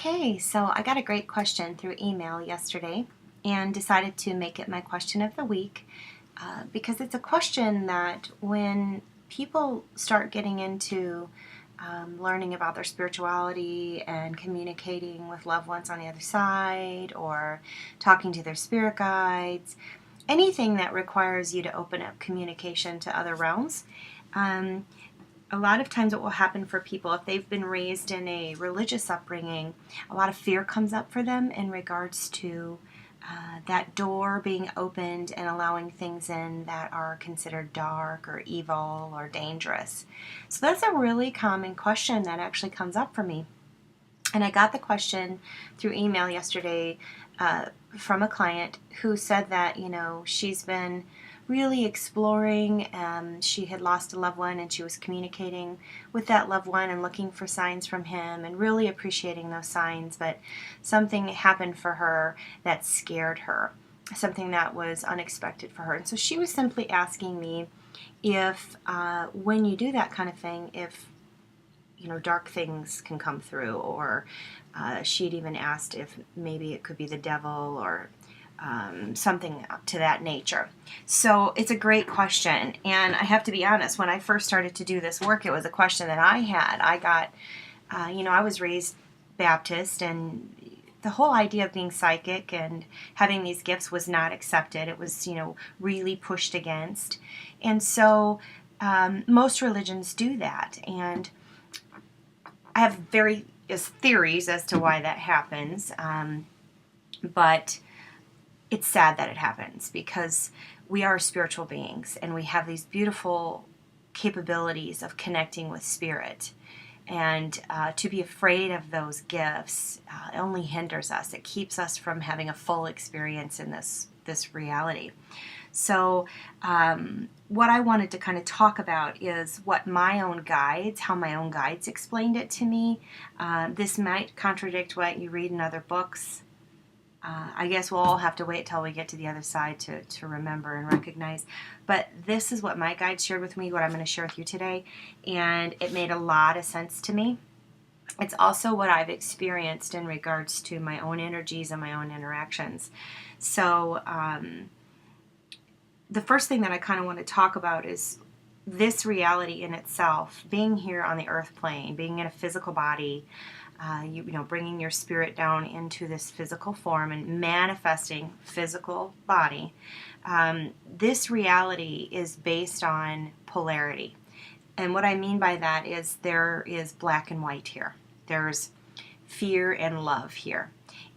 Okay, so I got a great question through email yesterday and decided to make it my question of the week because it's a question that when people start getting into learning about their spirituality and communicating with loved ones on the other side or talking to their spirit guides, anything that requires you to open up communication to other realms. Um, a lot of times what will happen for people if they've been raised in a religious upbringing, a lot of fear comes up for them in regards to that door being opened and allowing things in that are considered dark or evil or dangerous. So that's a really common question that actually comes up for me. And I got the question through email yesterday from a client who said that, she's been really exploring. She had lost a loved one and she was communicating with that loved one and looking for signs from him and really appreciating those signs. But something happened for her that scared her, something that was unexpected for her. And so she was simply asking me if when you do that kind of thing, if dark things can come through, or she'd even asked if maybe it could be the devil or something to that nature. So it's a great question, and I have to be honest, when I first started to do this work, it was a question that I had. I got, I was raised Baptist, and the whole idea of being psychic and having these gifts was not accepted. It was, really pushed against. And so most religions do that, and I have various theories as to why that happens, but it's sad that it happens because we are spiritual beings and we have these beautiful capabilities of connecting with spirit. And to be afraid of those gifts only hinders us. It keeps us from having a full experience in this reality. So what I wanted to kind of talk about is what how my own guides explained it to me. This might contradict what you read in other books. I guess we'll all have to wait till we get to the other side to remember and recognize. But this is what my guides shared with me, what I'm going to share with you today. And it made a lot of sense to me. It's also what I've experienced in regards to my own energies and my own interactions. So the first thing that I kind of want to talk about is this reality in itself, being here on the earth plane, being in a physical body, bringing your spirit down into this physical form and manifesting physical body. This reality is based on polarity. And what I mean by that is there is black and white here. There's fear and love here.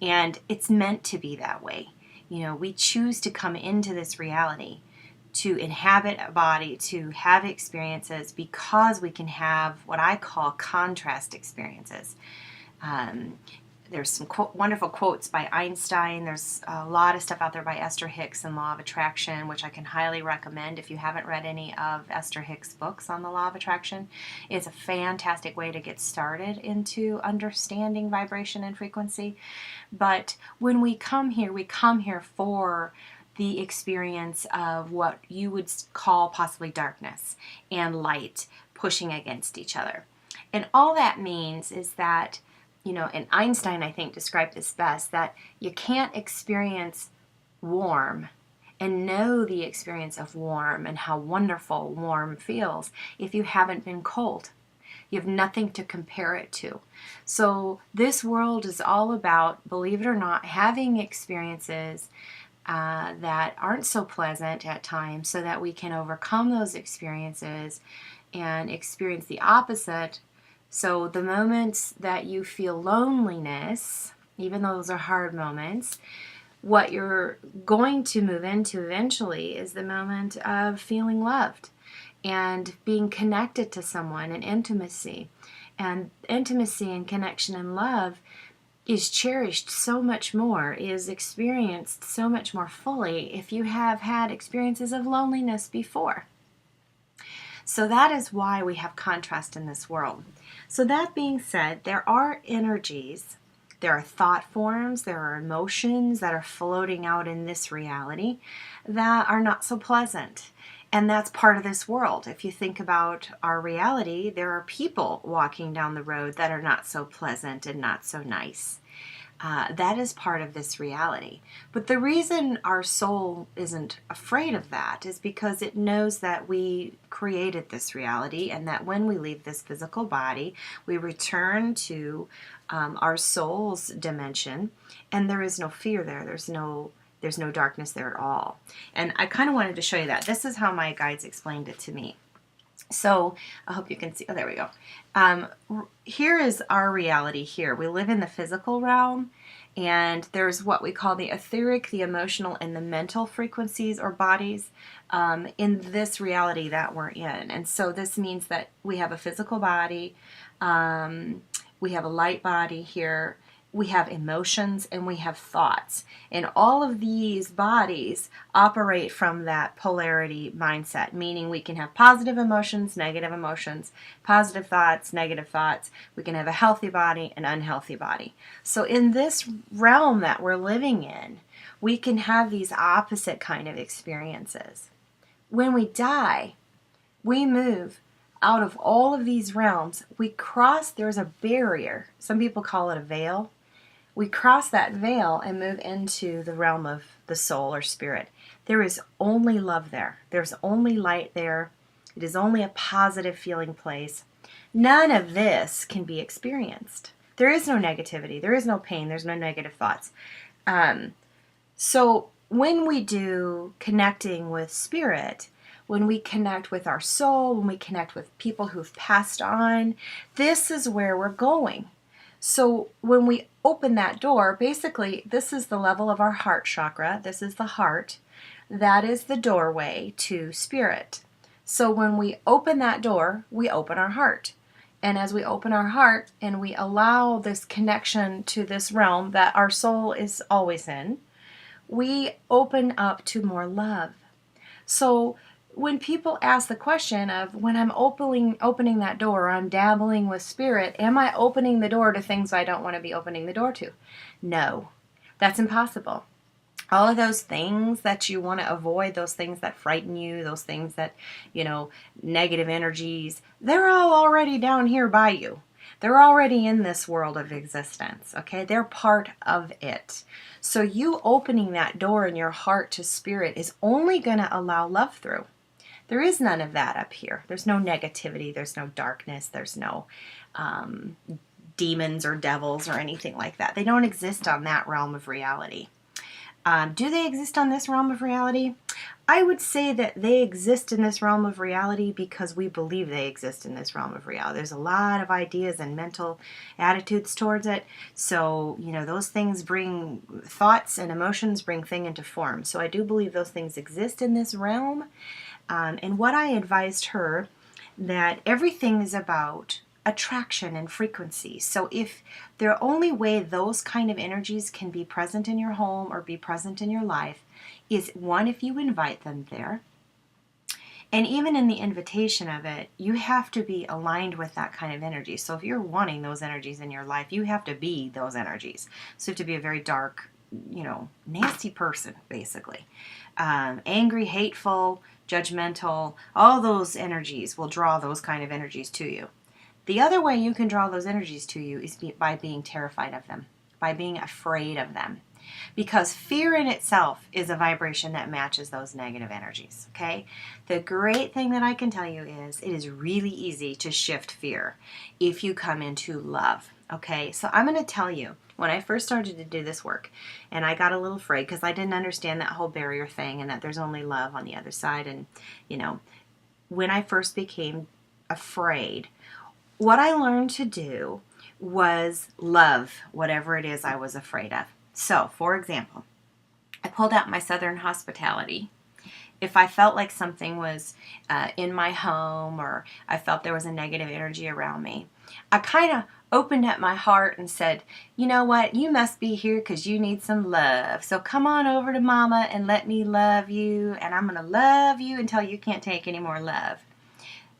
And it's meant to be that way. We choose to come into this reality to inhabit a body, to have experiences because we can have what I call contrast experiences. There's some wonderful quotes by Einstein. There's a lot of stuff out there by Esther Hicks and Law of Attraction, which I can highly recommend if you haven't read any of Esther Hicks' books on the Law of Attraction. It's a fantastic way to get started into understanding vibration and frequency. But when we come here for the experience of what you would call possibly darkness and light pushing against each other. And all that means is that and Einstein, I think, described this best, that you can't experience warm and know the experience of warm and how wonderful warm feels if you haven't been cold. You have nothing to compare it to. So this world is all about, believe it or not, having experiences that aren't so pleasant at times so that we can overcome those experiences and experience the opposite. So the moments that you feel loneliness, even though those are hard moments, what you're going to move into eventually is the moment of feeling loved and being connected to someone and intimacy. And intimacy and connection and love is cherished so much more, is experienced so much more fully if you have had experiences of loneliness before. So that is why we have contrast in this world. So that being said, there are energies, there are thought forms, there are emotions that are floating out in this reality that are not so pleasant. And that's part of this world. If you think about our reality, there are people walking down the road that are not so pleasant and not so nice. That is part of this reality. But the reason our soul isn't afraid of that is because it knows that we created this reality, and that when we leave this physical body, we return to our soul's dimension, and there is no fear there. There's no darkness there at all. And I kind of wanted to show you that. This is how my guides explained it to me. So I hope you can see. Oh, there we go. Here is our reality here. We live in the physical realm, and there's what we call the etheric, the emotional, and the mental frequencies or bodies in this reality that we're in. And so this means that we have a physical body, we have a light body here, we have emotions, and we have thoughts. And all of these bodies operate from that polarity mindset, meaning we can have positive emotions, negative emotions, positive thoughts, negative thoughts. We can have a healthy body, an unhealthy body. So in this realm that we're living in, we can have these opposite kind of experiences. When we die, we move out of all of these realms. We cross, there's a barrier. Some people call it a veil. We cross that veil and move into the realm of the soul or spirit. There is only love there. There's only light there. It is only a positive feeling place. None of this can be experienced. There is no negativity. There is no pain. There's no negative thoughts. So when we do connecting with spirit, when we connect with our soul, when we connect with people who've passed on, this is where we're going. So when we open that door, basically this is the level of our heart chakra. This is the heart. That is the doorway to spirit. So when we open that door, we open our heart. And as we open our heart and we allow this connection to this realm that our soul is always in, we open up to more love. So when people ask the question of, when I'm opening that door, or I'm dabbling with spirit, am I opening the door to things I don't want to be opening the door to? No, that's impossible. All of those things that you want to avoid, those things that frighten you, those things that, negative energies, they're all already down here by you. They're already in this world of existence, okay? They're part of it. So you opening that door in your heart to spirit is only going to allow love through. There is none of that up here. There's no negativity. There's no darkness. There's no demons or devils or anything like that. They don't exist on that realm of reality. Do they exist on this realm of reality? I would say that they exist in this realm of reality because we believe they exist in this realm of reality. There's a lot of ideas and mental attitudes towards it. So, those things bring thoughts and emotions, bring things into form. So I do believe those things exist in this realm. And what I advised her, that everything is about attraction and frequency. So if the only way those kind of energies can be present in your home or be present in your life is, one, if you invite them there. And even in the invitation of it, you have to be aligned with that kind of energy. So if you're wanting those energies in your life, you have to be those energies. So you have to be a very dark, nasty person, basically. Angry, hateful, judgmental, all those energies will draw those kind of energies to you. The other way you can draw those energies to you is by being terrified of them, by being afraid of them. Because fear in itself is a vibration that matches those negative energies, okay? The great thing that I can tell you is it is really easy to shift fear if you come into love, okay? So I'm going to tell you, when I first started to do this work, and I got a little afraid because I didn't understand that whole barrier thing and that there's only love on the other side. And, when I first became afraid, what I learned to do was love whatever it is I was afraid of. So, for example, I pulled out my Southern hospitality. If I felt like something was in my home, or I felt there was a negative energy around me, I kind of opened up my heart and said, you know what, you must be here because you need some love. So come on over to Mama and let me love you, and I'm going to love you until you can't take any more love.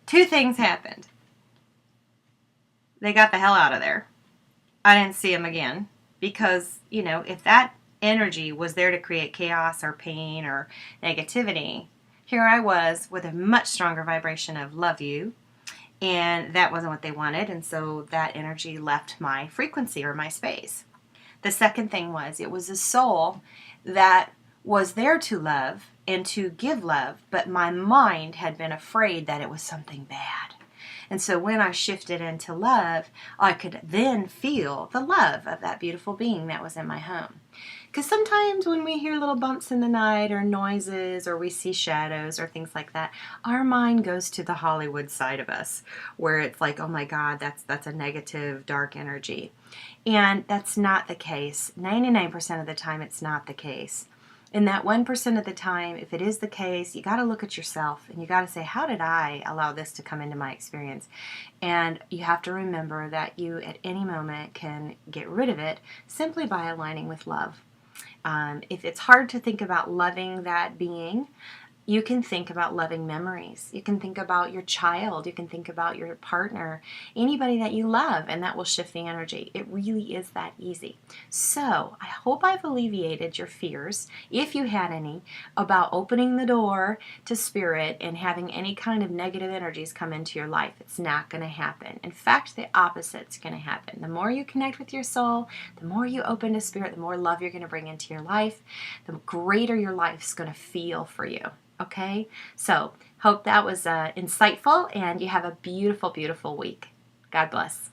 Two things happened. They got the hell out of there. I didn't see them again. Because, if that energy was there to create chaos or pain or negativity, here I was with a much stronger vibration of love you, and that wasn't what they wanted, and so that energy left my frequency or my space. The second thing was it was a soul that was there to love and to give love, but my mind had been afraid that it was something bad. And so when I shifted into love, I could then feel the love of that beautiful being that was in my home. Because sometimes when we hear little bumps in the night or noises or we see shadows or things like that, our mind goes to the Hollywood side of us where it's like, oh my God, that's a negative, dark energy. And that's not the case. 99% of the time, it's not the case. In that 1% of the time, if it is the case, you got to look at yourself and you got to say, how did I allow this to come into my experience? And you have to remember that you at any moment can get rid of it simply by aligning with love. If it's hard to think about loving that being, you can think about loving memories. You can think about your child. You can think about your partner, anybody that you love, and that will shift the energy. It really is that easy. So I hope I've alleviated your fears, if you had any, about opening the door to spirit and having any kind of negative energies come into your life. It's not going to happen. In fact, the opposite's going to happen. The more you connect with your soul, the more you open to spirit, the more love you're going to bring into your life, the greater your life's going to feel for you. Okay, so hope that was insightful and you have a beautiful, beautiful week. God bless.